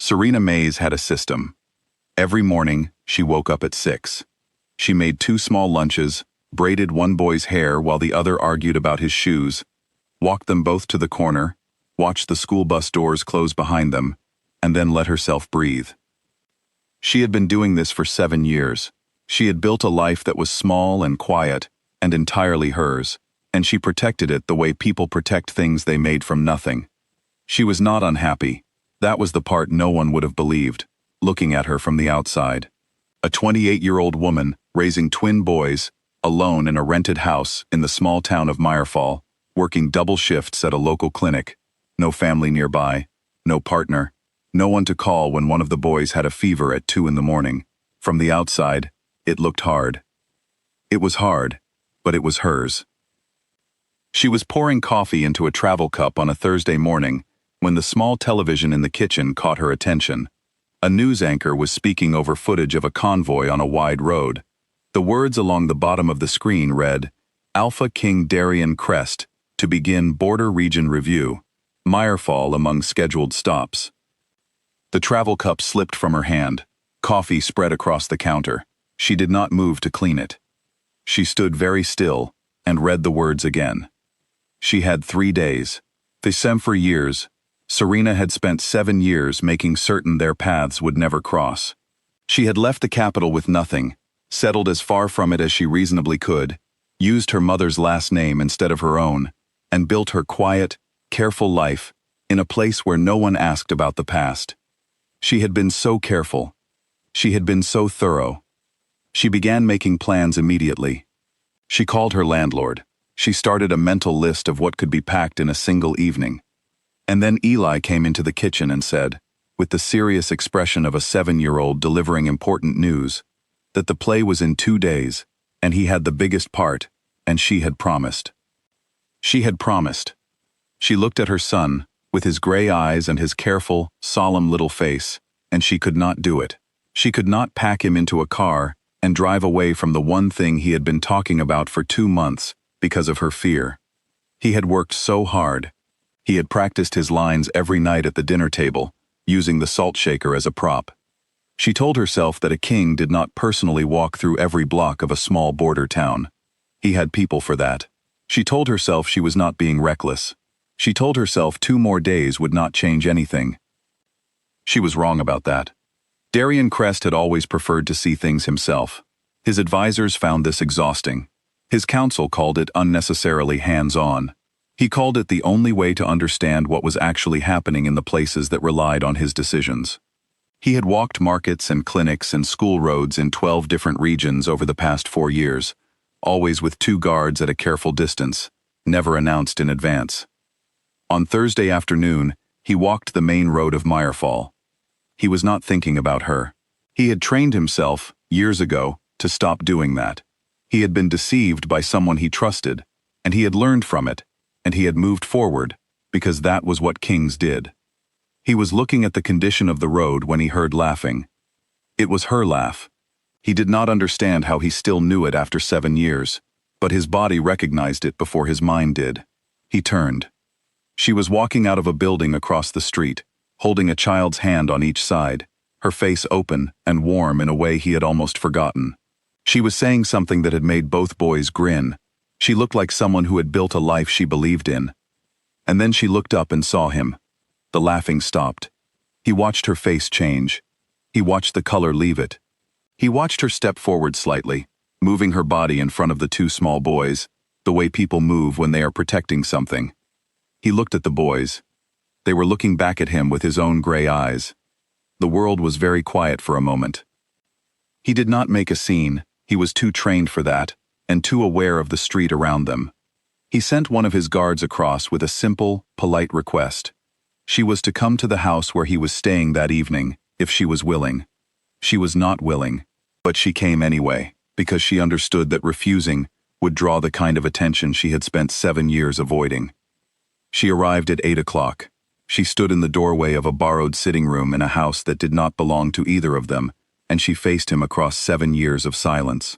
Serena Mays had a system. Every morning, she woke up at 6. She made 2 small lunches, braided one boy's hair while the other argued about his shoes, walked them both to the corner, watched the school bus doors close behind them, and then let herself breathe. She had been doing this for 7 years. She had built a life that was small and quiet, and entirely hers, and she protected it the way people protect things they made from nothing. She was not unhappy. That was the part no one would have believed, looking at her from the outside. A 28-year-old woman, raising twin boys, alone in a rented house in the small town of Meerfall, working double shifts at a local clinic, no family nearby, no partner, no one to call when one of the boys had a fever at 2 in the morning. From the outside, it looked hard. It was hard, but it was hers. She was pouring coffee into a travel cup on a Thursday morning when the small television in the kitchen caught her attention. A news anchor was speaking over footage of a convoy on a wide road. The words along the bottom of the screen read, "Alpha King Darien Crest to begin Border Region Review. Meerfall among scheduled stops." The travel cup slipped from her hand. Coffee spread across the counter. She did not move to clean it. She stood very still and read the words again. She had 3 days. The same for years. Serena had spent 7 years making certain their paths would never cross. She had left the capital with nothing, settled as far from it as she reasonably could, used her mother's last name instead of her own, and built her quiet, careful life in a place where no one asked about the past. She had been so careful. She had been so thorough. She began making plans immediately. She called her landlord. She started a mental list of what could be packed in a single evening. And then Eli came into the kitchen and said, with the serious expression of a 7-year-old delivering important news, that the play was in 2 days, and he had the biggest part, and she had promised. She had promised. She looked at her son, with his gray eyes and his careful, solemn little face, and she could not do it. She could not pack him into a car and drive away from the one thing he had been talking about for 2 months because of her fear. He had worked so hard. He had practiced his lines every night at the dinner table, using the salt shaker as a prop. She told herself that a king did not personally walk through every block of a small border town. He had people for that. She told herself she was not being reckless. She told herself 2 more days would not change anything. She was wrong about that. Darien Crest had always preferred to see things himself. His advisors found this exhausting. His counsel called it unnecessarily hands-on. He called it the only way to understand what was actually happening in the places that relied on his decisions. He had walked markets and clinics and school roads in 12 different regions over the past 4 years, always with 2 guards at a careful distance, never announced in advance. On Thursday afternoon, he walked the main road of Meerfall. He was not thinking about her. He had trained himself, years ago, to stop doing that. He had been deceived by someone he trusted, and he had learned from it, and he had moved forward, because that was what kings did. He was looking at the condition of the road when he heard laughing. It was her laugh. He did not understand how he still knew it after 7 years, but his body recognized it before his mind did. He turned. She was walking out of a building across the street, holding a child's hand on each side, her face open and warm in a way he had almost forgotten. She was saying something that had made both boys grin. She looked like someone who had built a life she believed in. And then she looked up and saw him. The laughing stopped. He watched her face change. He watched the color leave it. He watched her step forward slightly, moving her body in front of the 2 small boys, the way people move when they are protecting something. He looked at the boys. They were looking back at him with his own gray eyes. The world was very quiet for a moment. He did not make a scene. He was too trained for that, and too aware of the street around them. He sent one of his guards across with a simple, polite request. She was to come to the house where he was staying that evening, if she was willing. She was not willing, but she came anyway, because she understood that refusing would draw the kind of attention she had spent 7 years avoiding. She arrived at 8 o'clock. She stood in the doorway of a borrowed sitting room in a house that did not belong to either of them, and she faced him across 7 years of silence.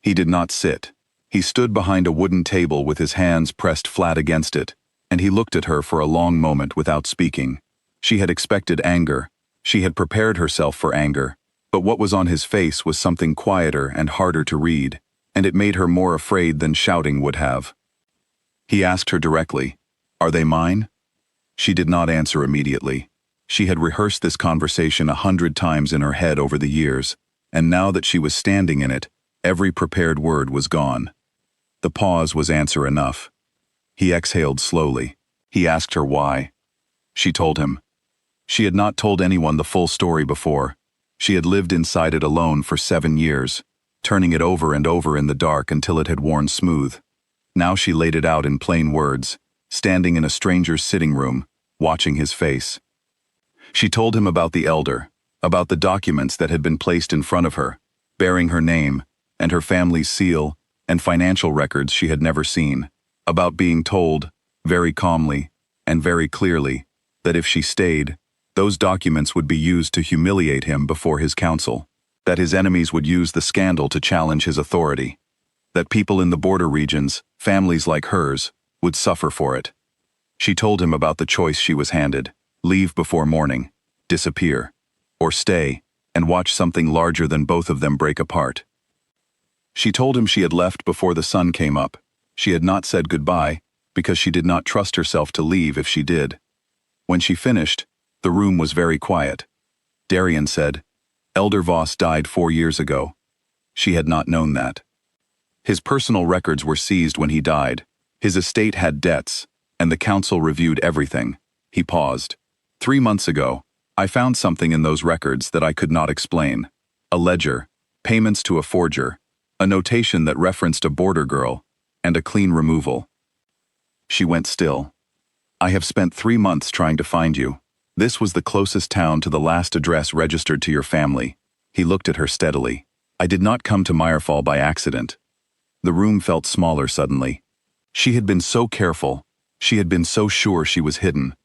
He did not sit. He stood behind a wooden table with his hands pressed flat against it, and he looked at her for a long moment without speaking. She had expected anger, She had prepared herself for anger, but what was on his face was something quieter and harder to read, and it made her more afraid than shouting would have. He asked her directly, "Are they mine?" She did not answer immediately. She had rehearsed this conversation 100 times in her head over the years, and now that she was standing in it, every prepared word was gone. The pause was answer enough. He exhaled slowly. He asked her why. She told him. She had not told anyone the full story before. She had lived inside it alone for 7 years, turning it over and over in the dark until it had worn smooth. Now she laid it out in plain words, standing in a stranger's sitting room, watching his face. She told him about the elder, about the documents that had been placed in front of her, bearing her name, and her family's seal, and financial records she had never seen, about being told, very calmly, and very clearly, that if she stayed, those documents would be used to humiliate him before his council, that his enemies would use the scandal to challenge his authority, that people in the border regions, families like hers, would suffer for it. She told him about the choice she was handed: leave before morning, disappear, or stay, and watch something larger than both of them break apart. She told him she had left before the sun came up. She had not said goodbye, because she did not trust herself to leave if she did. When she finished, the room was very quiet. Darian said, "Elder Voss died 4 years ago." She had not known that. His personal records were seized when he died. His estate had debts, and the council reviewed everything. He paused. 3 months ago, I found something in those records that I could not explain. A ledger, payments to a forger, a notation that referenced a border girl, and a clean removal. She went still. I have spent 3 months trying to find you. This was the closest town to the last address registered to your family. He looked at her steadily. I did not come to Meerfall by accident. The room felt smaller suddenly. She had been so careful. She had been so sure she was hidden.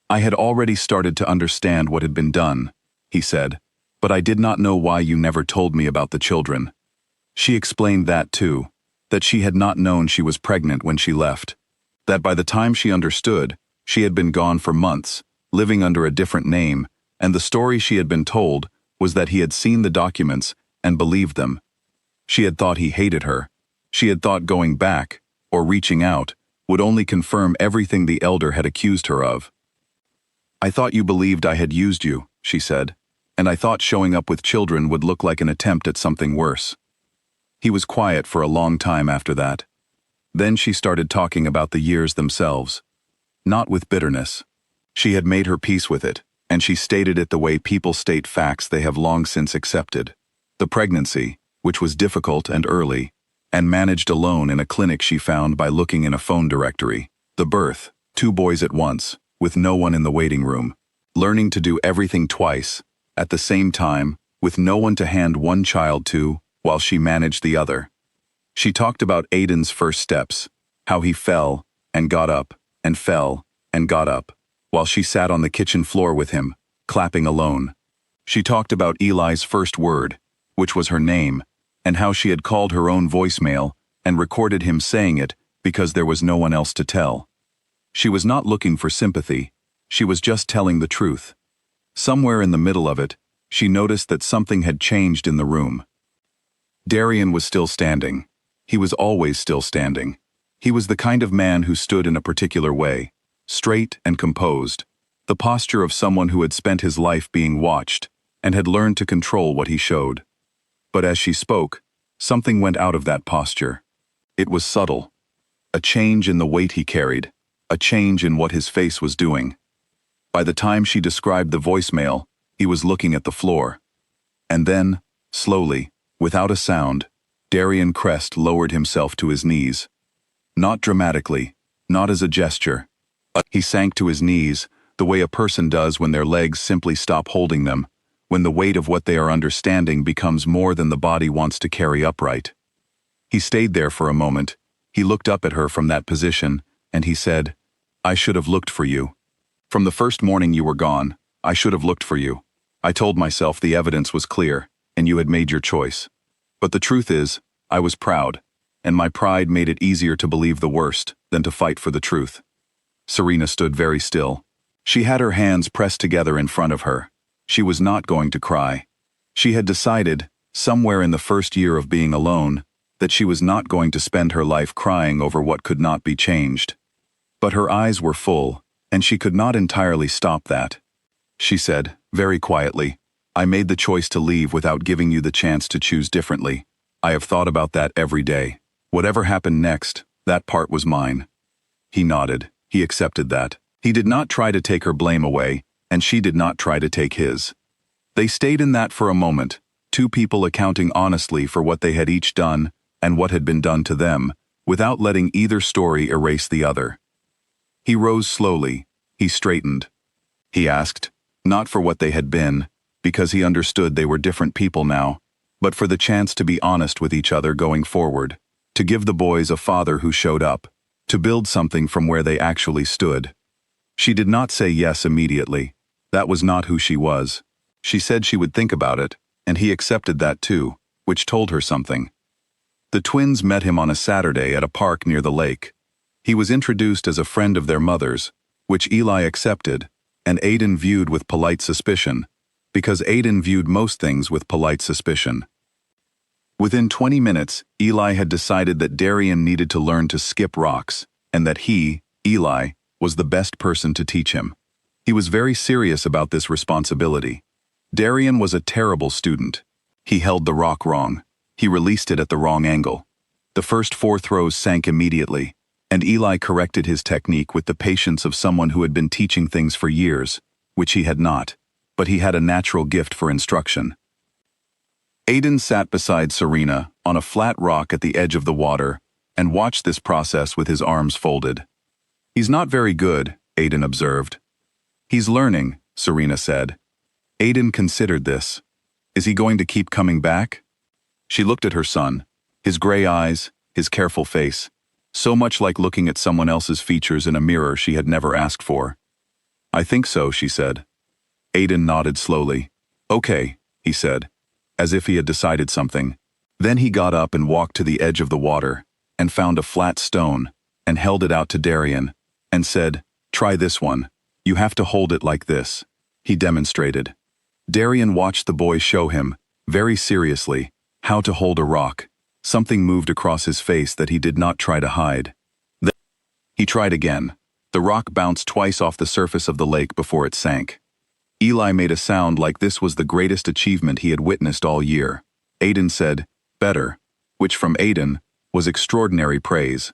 I had already started to understand what had been done, he said, but I did not know why you never told me about the children. She explained that too, that she had not known she was pregnant when she left, that by the time she understood, she had been gone for months, living under a different name, and the story she had been told was that he had seen the documents and believed them. She had thought he hated her. She had thought going back, or reaching out, would only confirm everything the elder had accused her of. I thought you believed I had used you, she said, and I thought showing up with children would look like an attempt at something worse. He was quiet for a long time after that. Then she started talking about the years themselves. Not with bitterness. She had made her peace with it, and she stated it the way people state facts they have long since accepted. The pregnancy, which was difficult and early, and managed alone in a clinic she found by looking in a phone directory. The birth, 2 boys at once, with no one in the waiting room. Learning to do everything twice, at the same time, with no one to hand one child to, while she managed the other. She talked about Aiden's first steps, how he fell, and got up, and fell, and got up, while she sat on the kitchen floor with him, clapping alone. She talked about Eli's first word, which was her name, and how she had called her own voicemail and recorded him saying it because there was no one else to tell. She was not looking for sympathy, she was just telling the truth. Somewhere in the middle of it, she noticed that something had changed in the room. Darian was still standing. He was always still standing. He was the kind of man who stood in a particular way, straight and composed, the posture of someone who had spent his life being watched and had learned to control what he showed. But as she spoke, something went out of that posture. It was subtle. A change in the weight he carried, a change in what his face was doing. By the time she described the voicemail, he was looking at the floor. And then, slowly, without a sound, Darian Crest lowered himself to his knees. Not dramatically, not as a gesture. He sank to his knees, the way a person does when their legs simply stop holding them, when the weight of what they are understanding becomes more than the body wants to carry upright. He stayed there for a moment. He looked up at her from that position, and he said, I should have looked for you. From the first morning you were gone, I should have looked for you. I told myself the evidence was clear, and you had made your choice. But the truth is, I was proud, and my pride made it easier to believe the worst than to fight for the truth. Serena stood very still. She had her hands pressed together in front of her. She was not going to cry. She had decided, somewhere in the first year of being alone, that she was not going to spend her life crying over what could not be changed. But her eyes were full, and she could not entirely stop that. She said, very quietly, "I made the choice to leave without giving you the chance to choose differently. I have thought about that every day. Whatever happened next, that part was mine." He nodded. He accepted that. He did not try to take her blame away, and she did not try to take his. They stayed in that for a moment, two people accounting honestly for what they had each done and what had been done to them, without letting either story erase the other. He rose slowly. He straightened. He asked, not for what they had been, because he understood they were different people now, but for the chance to be honest with each other going forward, to give the boys a father who showed up, to build something from where they actually stood. She did not say yes immediately. That was not who she was. She said she would think about it, and he accepted that too, which told her something. The twins met him on a Saturday at a park near the lake. He was introduced as a friend of their mother's, which Eli accepted, and Aiden viewed with polite suspicion, because Aiden viewed most things with polite suspicion. Within 20 minutes, Eli had decided that Darian needed to learn to skip rocks, and that he, Eli, was the best person to teach him. He was very serious about this responsibility. Darian was a terrible student. He held the rock wrong. He released it at the wrong angle. The first 4 throws sank immediately, and Eli corrected his technique with the patience of someone who had been teaching things for years, which he had not, but he had a natural gift for instruction. Aiden sat beside Serena on a flat rock at the edge of the water and watched this process with his arms folded. "He's not very good," Aiden observed. "He's learning," Serena said. Aiden considered this. Is he going to keep coming back? She looked at her son, his gray eyes, his careful face, so much like looking at someone else's features in a mirror she had never asked for. "I think so," she said. Aiden nodded slowly. "Okay," he said, as if he had decided something. Then he got up and walked to the edge of the water, and found a flat stone, and held it out to Darian, and said, "Try this one. You have to hold it like this." He demonstrated. Darian watched the boy show him, very seriously, how to hold a rock. Something moved across his face that he did not try to hide. Then he tried again. The rock bounced twice off the surface of the lake before it sank. Eli made a sound like this was the greatest achievement he had witnessed all year. Aiden said, "Better," which from Aiden was extraordinary praise.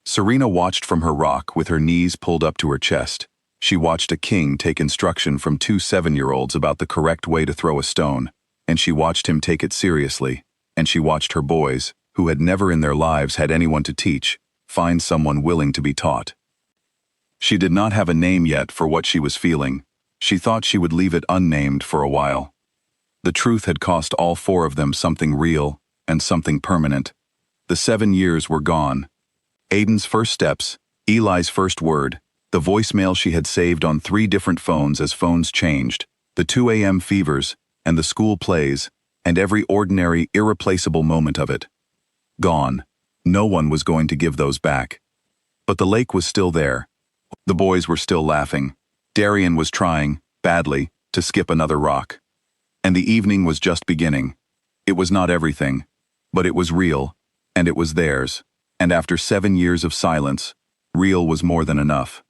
Serena watched from her rock with her knees pulled up to her chest. She watched a king take instruction from 2 7-year-olds about the correct way to throw a stone, and she watched him take it seriously, and she watched her boys, who had never in their lives had anyone to teach, find someone willing to be taught. She did not have a name yet for what she was feeling. She thought she would leave it unnamed for a while. The truth had cost all 4 of them something real and something permanent. The 7 years were gone. Aiden's first steps, Eli's first word, the voicemail she had saved on 3 different phones as phones changed, the 2 a.m. fevers, and the school plays, and every ordinary, irreplaceable moment of it. Gone. No one was going to give those back. But the lake was still there. The boys were still laughing. Darian was trying, badly, to skip another rock. And the evening was just beginning. It was not everything, but it was real, and it was theirs. And after 7 years of silence, real was more than enough.